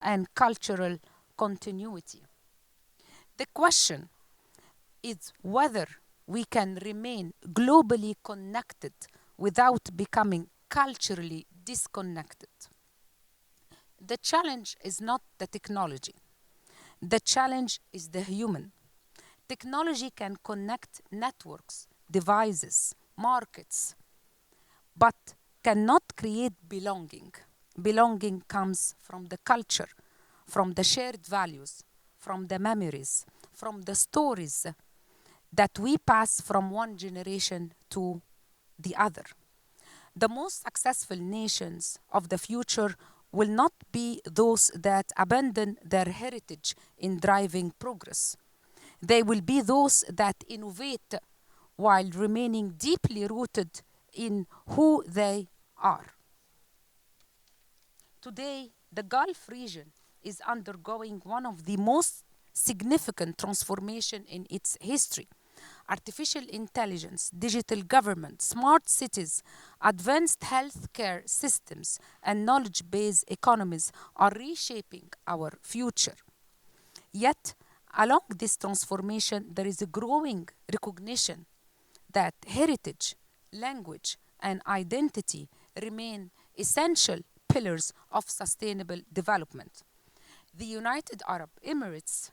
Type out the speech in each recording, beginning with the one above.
and cultural continuity. The question is whether we can remain globally connected without becoming culturally disconnected. The challenge is not the technology. The challenge is the human. Technology can connect networks, devices, markets, but cannot create belonging. Belonging comes from the culture, from the shared values, from the memories, from the stories that we pass from one generation to the other. The most successful nations of the future will not be those that abandon their heritage in driving progress. They will be those that innovate while remaining deeply rooted in who they are. Today, the Gulf region is undergoing one of the most significant transformation in its history. Artificial intelligence, digital government, smart cities, advanced healthcare systems, and knowledge-based economies are reshaping our future. Yet, along this transformation, there is a growing recognition that heritage, language, and identity remain essential pillars of sustainable development. The United Arab Emirates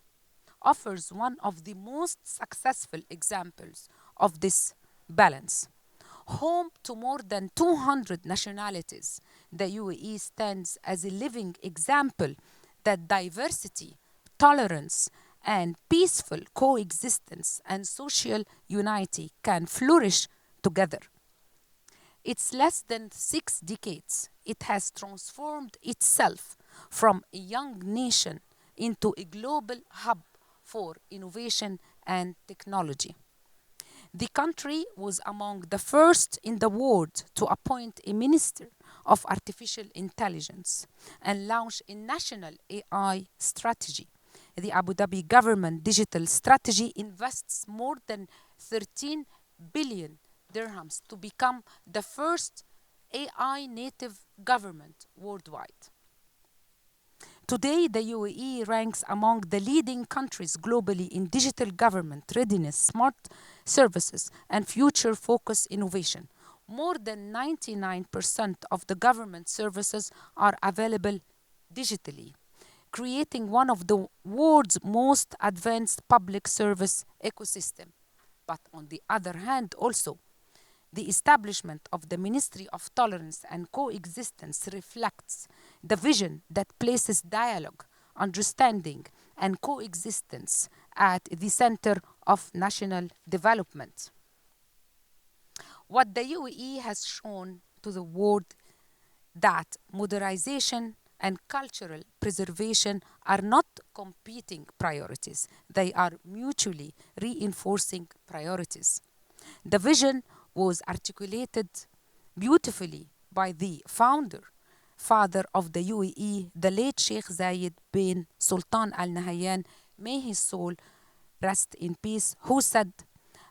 offers one of the most successful examples of this balance. Home to more than 200 nationalities, the UAE stands as a living example that diversity, tolerance, and peaceful coexistence and social unity can flourish together. It's less than 6 decades. It has transformed itself from a young nation into a global hub for innovation and technology. The country was among the first in the world to appoint a minister of artificial intelligence and launch a national AI strategy. The Abu Dhabi government digital strategy invests more than 13 billion dirhams to become the first AI native government worldwide. Today, the UAE ranks among the leading countries globally in digital government readiness, smart services, and future focused innovation. More than 99% of the government services are available digitally, creating one of the world's most advanced public service ecosystem. But on the other hand, also, the establishment of the Ministry of Tolerance and Coexistence reflects the vision that places dialogue, understanding, and coexistence at the center of national development. What the UAE has shown to the world that modernization and cultural preservation are not competing priorities, they are mutually reinforcing priorities. The vision was articulated beautifully by the father of the UAE, the late Sheikh Zayed bin Sultan Al Nahyan, may his soul rest in peace, who said,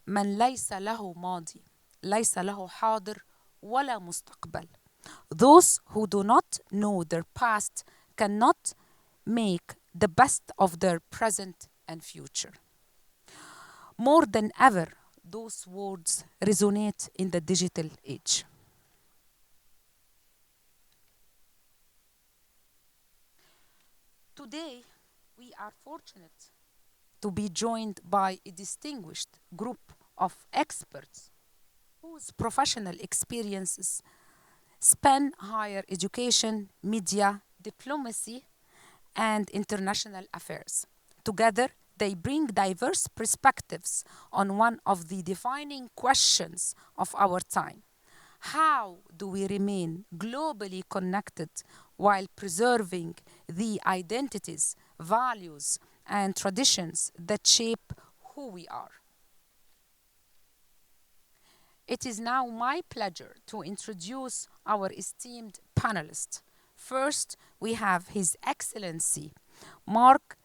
من ليس له ماضي ليس له حاضر ولا مستقبل. Those who do not know their past cannot make the best of their present and future. More than ever, those words resonate in the digital age. Today, we are fortunate to be joined by a distinguished group of experts whose professional experiences span higher education, media, diplomacy, and international affairs. Together, they bring diverse perspectives on one of the defining questions of our time. How do we remain globally connected while preserving the identities, values, and traditions that shape who we are? It is now my pleasure to introduce our esteemed panelists. First, we have His Excellency Mark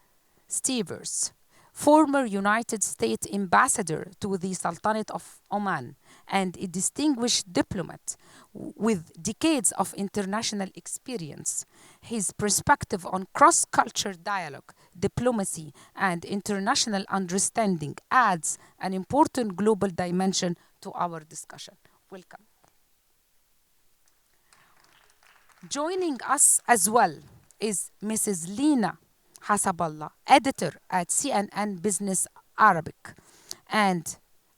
Stevers, former United States ambassador to the Sultanate of Oman, and a distinguished diplomat with decades of international experience. His perspective on cross-cultural dialogue, diplomacy, and international understanding adds an important global dimension to our discussion. Welcome. Joining us as well is Mrs. Lina Hasaballah, editor at CNN Business Arabic and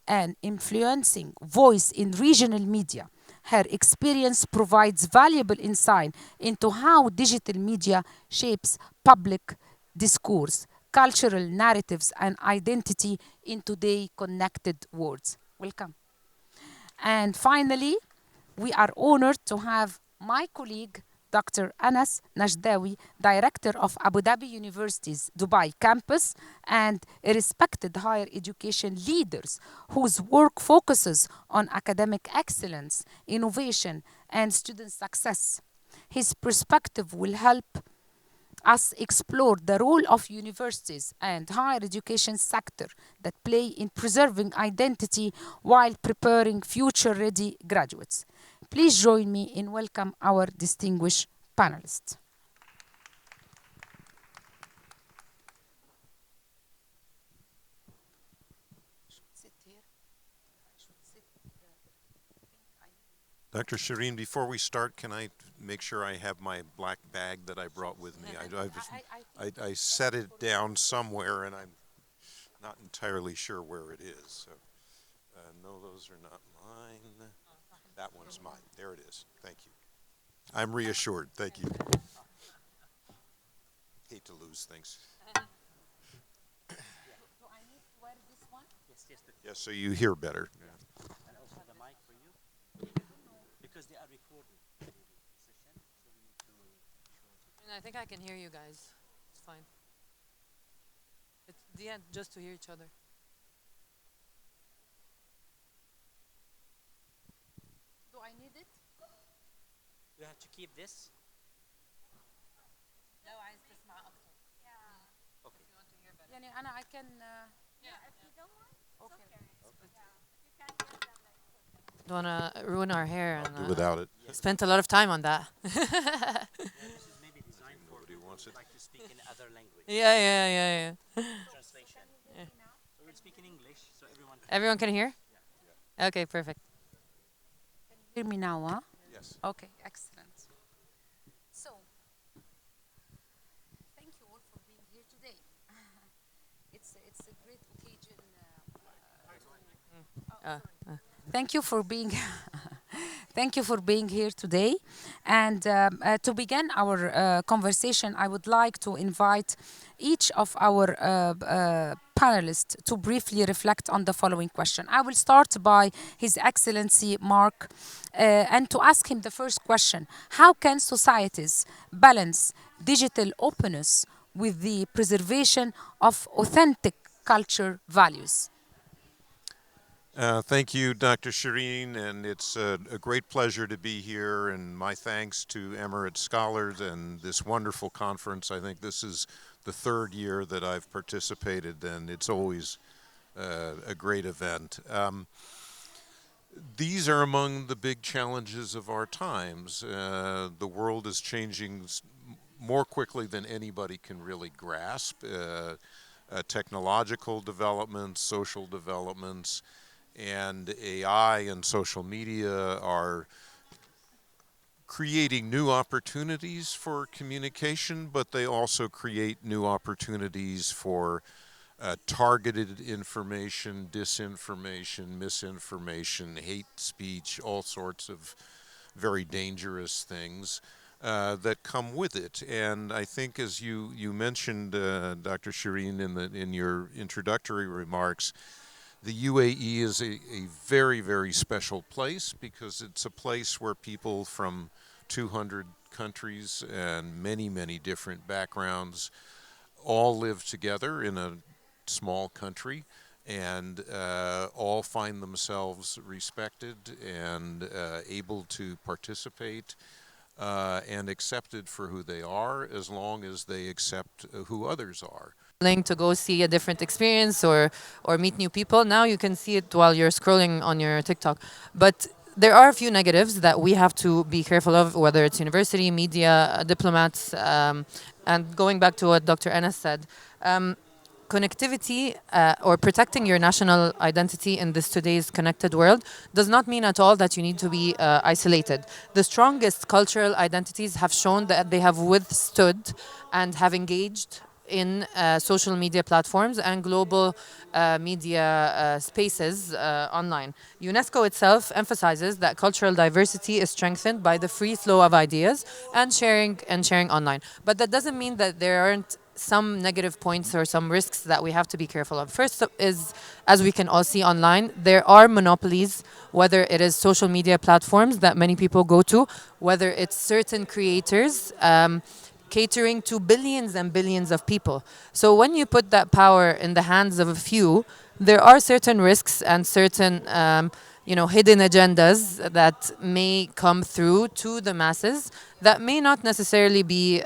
an influencing voice in regional media. Her experience provides valuable insight into how digital media shapes public discourse, cultural narratives, and identity in today's connected world. Welcome. And finally, we are honored to have my colleague, Dr. Anas Najdawi, Director of Abu Dhabi University's Dubai campus, and a respected higher education leaders whose work focuses on academic excellence, innovation, and student success. His perspective will help us explore the role of universities and higher education sector that play in preserving identity while preparing future-ready graduates. Please join me in welcome our distinguished panelists. Dr. Shireen, before we start, can I make sure I have my black bag that I brought with me? I set it down somewhere, and I'm not entirely sure where it is. So, no, those are not mine. That one's mine. There it is. Thank you. I'm reassured. Thank you. Hate to lose things. Do I need to wear this one? Yes, so you hear better. Yeah. And also the mic for you? Because they are recording the session, so we need to I think I can hear you guys. It's fine. It's the end, just to hear each other. Do I need it? You have to keep this. لا عايز تسمع أكتر. Okay. You want to hear better. يعني أنا I can. If you don't want, it's Okay. okay. Yeah. If you can't hear them, like. Don't want to ruin our hair I'll and do without it. spent a lot of time on that. Yeah, this is maybe designed for Nobody wants it. like to speak in other language. Yeah. Translation. Yeah. So we'll speak in English, so everyone can. Everyone can hear? Okay, perfect. Hear me now, huh? Yes. Okay, excellent. So, thank you all for being here today. It's a great occasion. Thank you for being thank you for being here today. And to begin our conversation, I would like to invite each of our panelists to briefly reflect on the following question. I will start by His Excellency Mark and to ask him the first question. How can societies balance digital openness with the preservation of authentic culture values? Thank you, Dr. Shireen, and it's a great pleasure to be here, and my thanks to Emirate Scholars and this wonderful conference. I think this is the third year that I've participated, and it's always a great event. These are among the big challenges of our times. The world is changing more quickly than anybody can really grasp. Technological developments, social developments, and AI and social media are creating new opportunities for communication, but they also create new opportunities for targeted information, disinformation, misinformation, hate speech, all sorts of very dangerous things that come with it. And I think, as you mentioned, Dr. Shireen, in your introductory remarks, the UAE is a very, very special place because it's a place where people from 200 countries and many, many different backgrounds all live together in a small country and all find themselves respected and able to participate and accepted for who they are, as long as they accept who others are. To go see a different experience or meet new people. Now you can see it while you're scrolling on your TikTok. But there are a few negatives that we have to be careful of, whether it's university, media, diplomats, and going back to what Dr. Enes said, connectivity or protecting your national identity in this today's connected world does not mean at all that you need to be isolated. The strongest cultural identities have shown that they have withstood and have engaged in social media platforms and global media spaces online. UNESCO itself emphasizes that cultural diversity is strengthened by the free flow of ideas and sharing online. But that doesn't mean that there aren't some negative points or some risks that we have to be careful of. First is, as we can all see online, there are monopolies, whether it is social media platforms that many people go to, whether it's certain creators, catering to billions and billions of people. So when you put that power in the hands of a few, there are certain risks and certain hidden agendas that may come through to the masses that may not necessarily be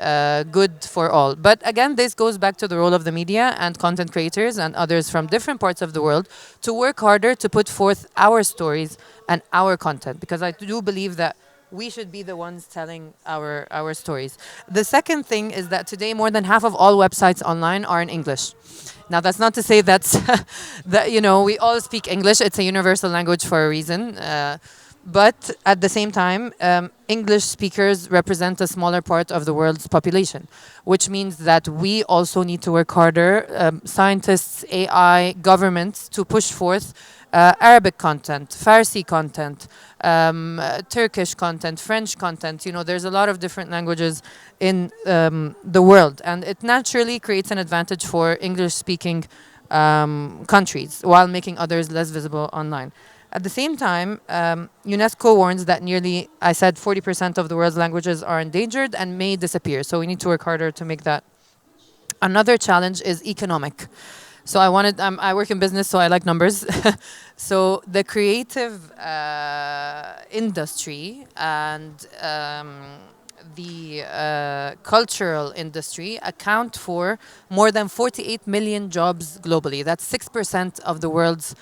good for all. But again, this goes back to the role of the media and content creators and others from different parts of the world to work harder to put forth our stories and our content, because I do believe that we should be the ones telling our stories. The second thing is that today more than half of all websites online are in English. Now that's not to say that's that we all speak English. It's a universal language for a reason. But at the same time, English speakers represent a smaller part of the world's population, which means that we also need to work harder, scientists, AI, governments, to push forth Arabic content, Farsi content, Turkish content, French content. There's a lot of different languages in the world, and it naturally creates an advantage for English-speaking countries while making others less visible online. At the same time, UNESCO warns that nearly, 40% of the world's languages are endangered and may disappear. So we need to work harder to make that. Another challenge is economic. So I work in business, so I like numbers. So the creative industry and the cultural industry account for more than 48 million jobs globally. That's 6% of the world's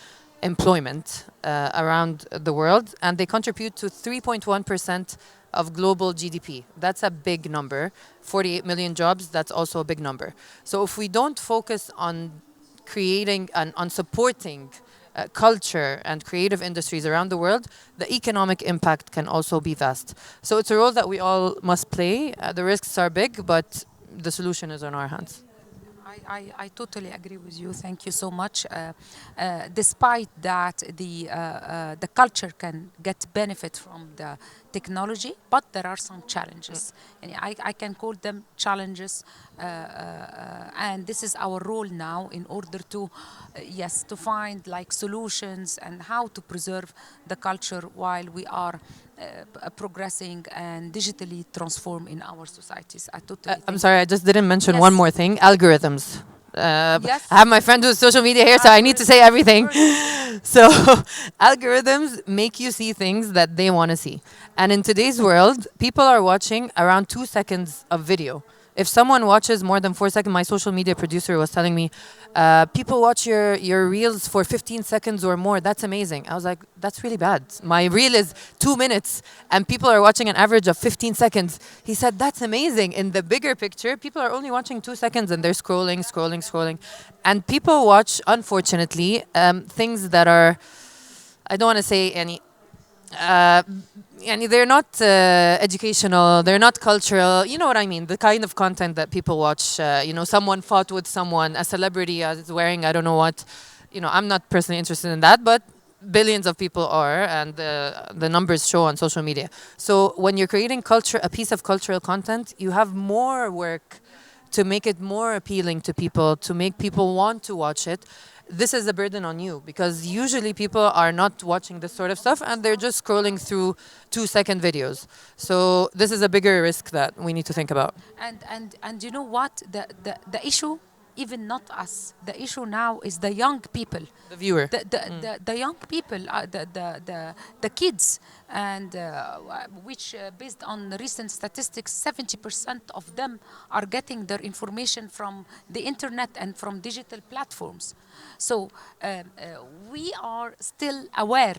employment around the world, and they contribute to 3.1% of global GDP. That's a big number. 48 million jobs, that's also a big number. So if we don't focus on creating and on supporting culture and creative industries around the world, the economic impact can also be vast. So it's a role that we all must play. The risks are big, but the solution is on our hands. I totally agree with you. Thank you so much. Despite that, the culture can get benefit from the technology, but there are some challenges. And I can call them challenges, and this is our role now in order to, to find like solutions and how to preserve the culture while we are progressing and digitally transform in our societies. I'm sorry, I just didn't mention Yes. one more thing. Algorithms. Yes. I have my friend who's social media here, so I need to say everything. So algorithms make you see things that they want to see. And in today's world, people are watching around 2 seconds of video. If someone watches more than 4 seconds, my social media producer was telling me, people watch your reels for 15 seconds or more. That's amazing. I was like, that's really bad. My reel is 2 minutes and people are watching an average of 15 seconds. He said, that's amazing. In the bigger picture, people are only watching 2 seconds and they're scrolling. And people watch, unfortunately, things that are, I don't want to say any, and they're not educational, they're not cultural, you know what I mean, the kind of content that people watch. Someone fought with someone, a celebrity is wearing I don't know what. I'm not personally interested in that, but billions of people are, and the numbers show on social media. So when you're creating culture, a piece of cultural content, you have more work to make it more appealing to people, to make people want to watch it. This is a burden on you, because usually people are not watching this sort of stuff and they're just scrolling through 2-second videos. So this is a bigger risk that we need to think about. And you know what? The issue even not us. The issue now is the young people, The viewer. the young people, the kids, and which, based on recent statistics, 70% of them are getting their information from the internet and from digital platforms. So we are still aware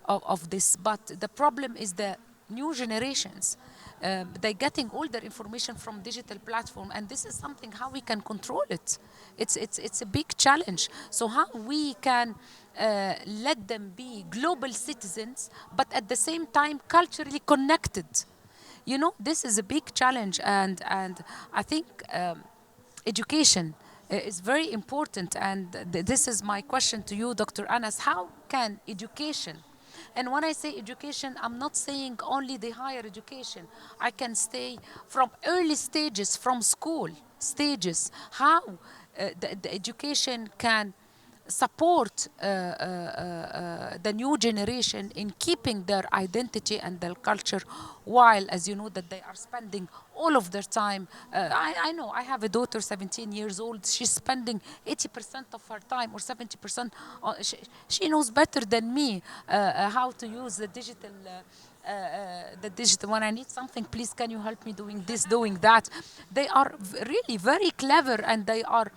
of this, but the problem is the new generations. They're getting all their information from digital platform, and this is something how we can control it. It's a big challenge. So how we can let them be global citizens, but at the same time culturally connected. You know, this is a big challenge, and I think education is very important. And this is my question to you, Dr. Anas. How can education, and when I say education, I'm not saying only the higher education. I can stay from early stages, from school stages, how the education can support the new generation in keeping their identity and their culture, while, as you know, that they are spending all of their time. I know I have a daughter, 17 years old. She's spending 80% of her time, or 70%. She knows better than me how to use the digital. The digital, when I need something, please can you help me doing this, doing that. They are really very clever, and they are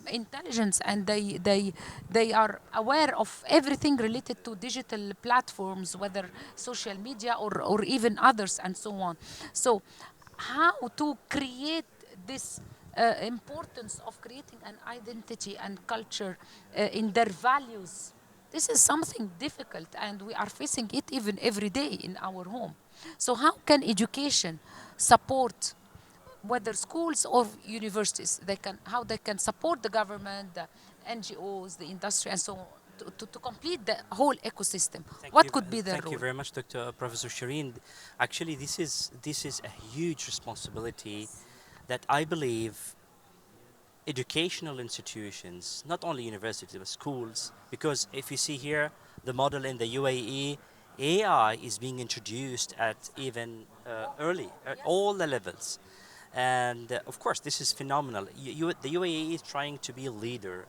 intelligence, and they are aware of everything related to digital platforms, whether social media or even others, and so on. So how to create this importance of creating an identity and culture in their values. This is something difficult, and we are facing it even every day in our home. So how can education support, whether schools or universities, how they can support the government, the NGOs, the industry, and so on, to complete the whole ecosystem? What could be their Thank role? you very much, Dr. Professor Shireen. Actually, this is a huge responsibility that I believe educational institutions, not only universities, but schools, because if you see here, the model in the UAE, AI is being introduced at even early, at all the levels. And of course, this is phenomenal. The UAE is trying to be a leader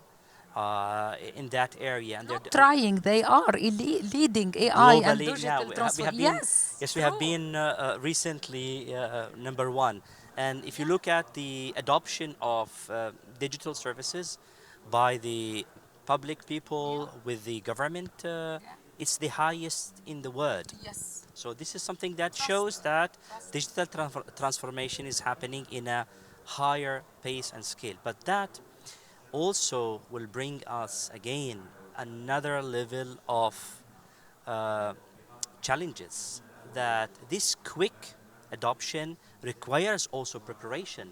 in that area, and Not trying, they are leading AI and globally. digital We transformation. have been, Yes, yes, we have true. been recently number one. And if you look at the adoption of digital services by the public people with the government, it's the highest in the world. Yes. So this is something that shows that digital transformation is happening in a higher pace and scale. But that also will bring us again another level of challenges, that this quick adoption requires also preparation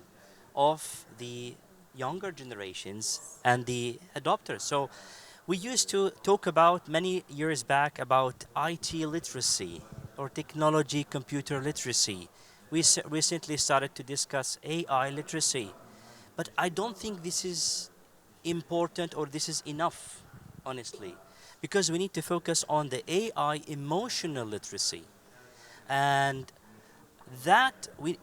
of the younger generations and the adopters. So we used to talk about many years back about IT literacy or technology computer literacy. We recently started to discuss AI literacy, but I don't think this is important or this is enough, honestly, because we need to focus on the AI emotional literacy. And that we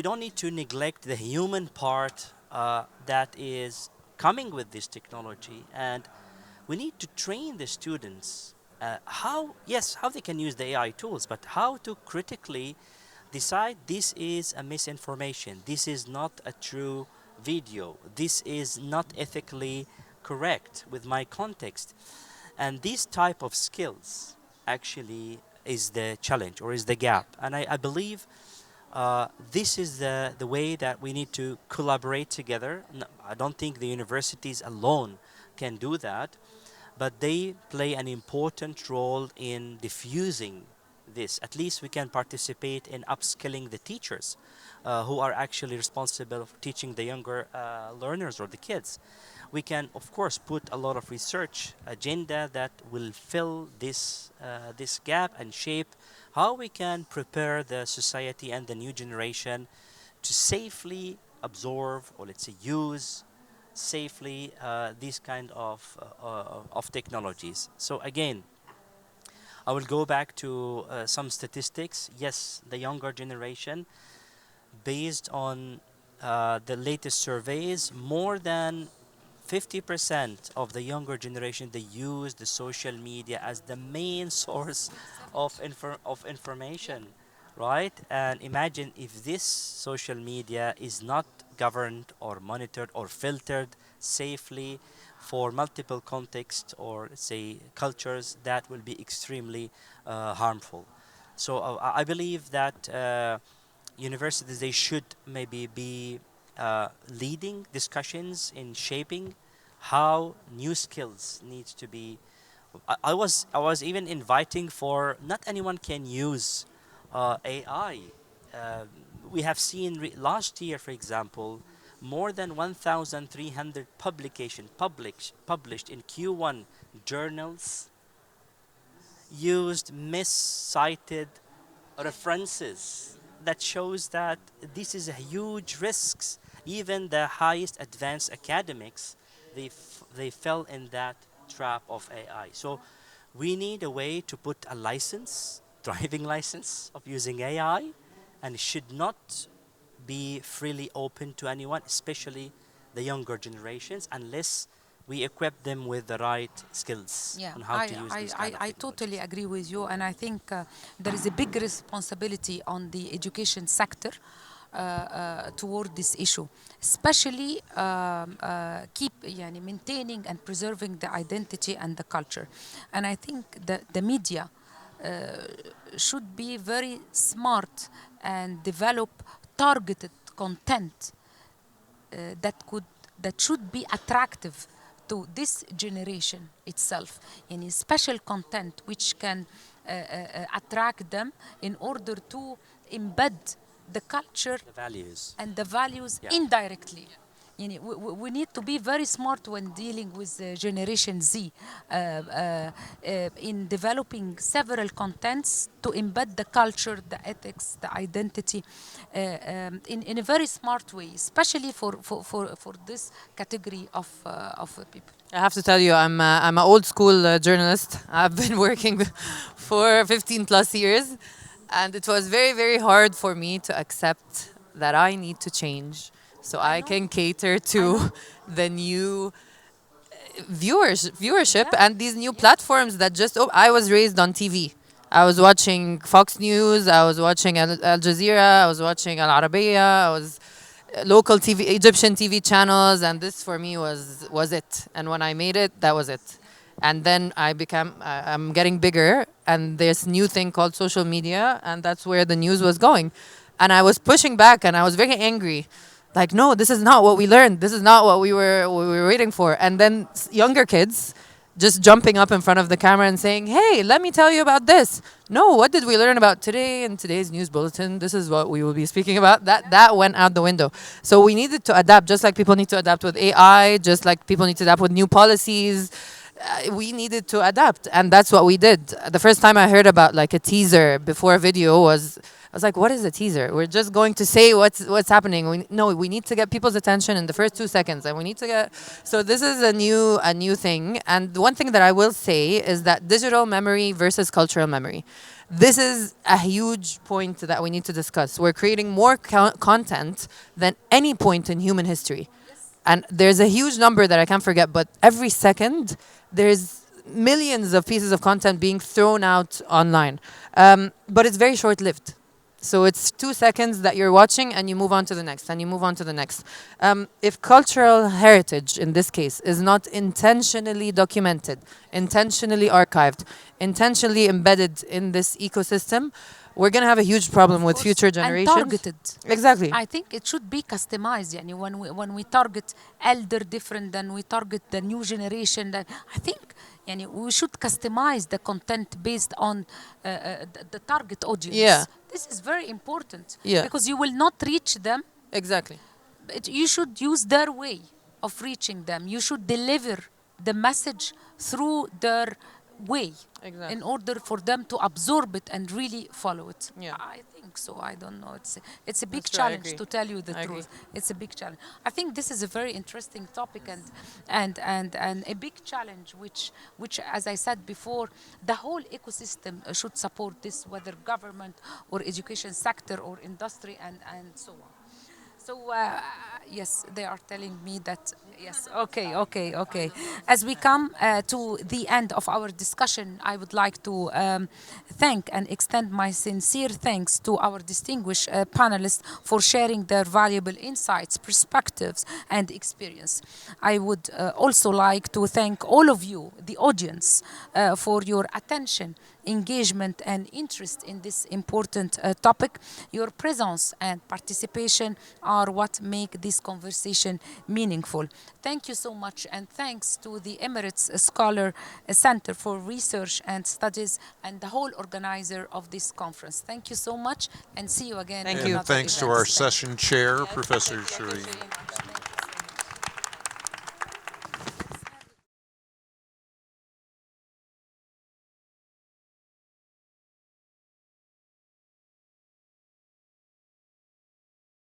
don't need to neglect the human part that is coming with this technology. And we need to train the students how they can use the AI tools, but how to critically decide this is a misinformation, this is not a true video, this is not ethically correct with my context. And these type of skills actually is the challenge or is the gap. And I believe this is the way that we need to collaborate together. I don't think the universities alone can do that, but they play an important role in diffusing this. At least we can participate in upskilling the teachers who are actually responsible for teaching the younger learners or the kids. We can, of course, put a lot of research agenda that will fill this gap and shape how we can prepare the society and the new generation to safely absorb, or let's say use safely these kind of technologies. So again, I will go back to some statistics. Yes, the younger generation, based on the latest surveys, more than 50% of the younger generation, they use the social media as the main source of information, right? And imagine if this social media is not governed or monitored or filtered safely for multiple contexts or say cultures, that will be extremely harmful. So I believe that universities, they should maybe be leading discussions in shaping how new skills needs to be. I was even inviting for not anyone can use AI. Uh, we have seen last year, for example, more than 1,300 published in Q1 journals used miscited references that shows that this is a huge risks. Even the highest advanced academics, they fell in that trap of AI. So we need a way to put a license, driving license of using AI, and it should not be freely open to anyone, especially the younger generations, unless we equip them with the right skills Yeah, on how to use these kind of I totally technologies. agree with you, and I think there is a big responsibility on the education sector toward this issue, especially keep يعني maintaining and preserving the identity and the culture. And I think the media should be very smart and develop targeted content that should be attractive to this generation itself, يعني special content which can attract them in order to embed the culture The values. and the values Yeah. indirectly. يعني we need to be very smart when dealing with Generation Z in developing several contents to embed the culture, the ethics, the identity in a very smart way, especially for this category of people. I have to tell you, I'm an old school journalist. I've been working for 15 plus years, and it was very, very hard for me to accept that I need to change so I can cater to the new viewership and these new platforms that just I was raised on TV. I was watching Fox News, I was watching Al Jazeera, I was watching Al Arabiya, I was local TV, Egyptian TV channels, and this for me was it. And when I made it, that was it. And then I'm getting bigger, and there's new thing called social media, and that's where the news was going. And I was pushing back, and I was very angry. Like, no, this is not what we learned. This is not what we were waiting for. And then younger kids just jumping up in front of the camera and saying, hey, let me tell you about this. No, what did we learn about today in today's news bulletin? This is what we will be speaking about. That went out the window. So we needed to adapt, just like people need to adapt with AI, just like people need to adapt with new policies. We needed to adapt, and that's what we did. The first time I heard about like a teaser before a video I was like, what is a teaser? We're just going to say what's happening. We need to get people's attention in the first 2 seconds, and we need to get. So this is a new thing. And one thing that I will say is that digital memory versus cultural memory. This is a huge point that we need to discuss. We're creating more content than any point in human history. And there's a huge number that I can't forget, but every second there's millions of pieces of content being thrown out online. But it's very short-lived. So it's 2 seconds that you're watching and you move on to the next and you move on to the next. If cultural heritage, in this case, is not intentionally documented, intentionally archived, intentionally embedded in this ecosystem, we're going to have a huge problem with future generations. And targeted. Exactly. I think it should be customized. يعني when we target elder different than we target the new generation, I think يعني we should customize the content based on the target audience. Yeah. This is very important. Yeah. Because you will not reach them. Exactly. But you should use their way of reaching them. You should deliver the message through their way. Exactly. In order for them to absorb it and really follow it. Yeah. I think so. I don't know. It's a big That's true, I challenge agree. to tell you the I truth. agree. It's a big challenge. I think this is a very interesting topic and a big challenge which as I said before, the whole ecosystem should support this, whether government or education sector or industry and so on. So, yes, they are telling me that, yes, okay. As we come to the end of our discussion, I would like to thank and extend my sincere thanks to our distinguished panelists for sharing their valuable insights, perspectives, and experience. I would also like to thank all of you, the audience, for your attention, engagement, and interest in this important topic. Your presence and participation are what make this conversation meaningful. Thank you so much, and thanks to the Emirates Scholar Center for Research and Studies and the whole organizer of this conference. Thank you so much, and see you again. Thank in you. And another thanks to event. our Thank you. session chair, Professor Thank you, Shireen. Shireen.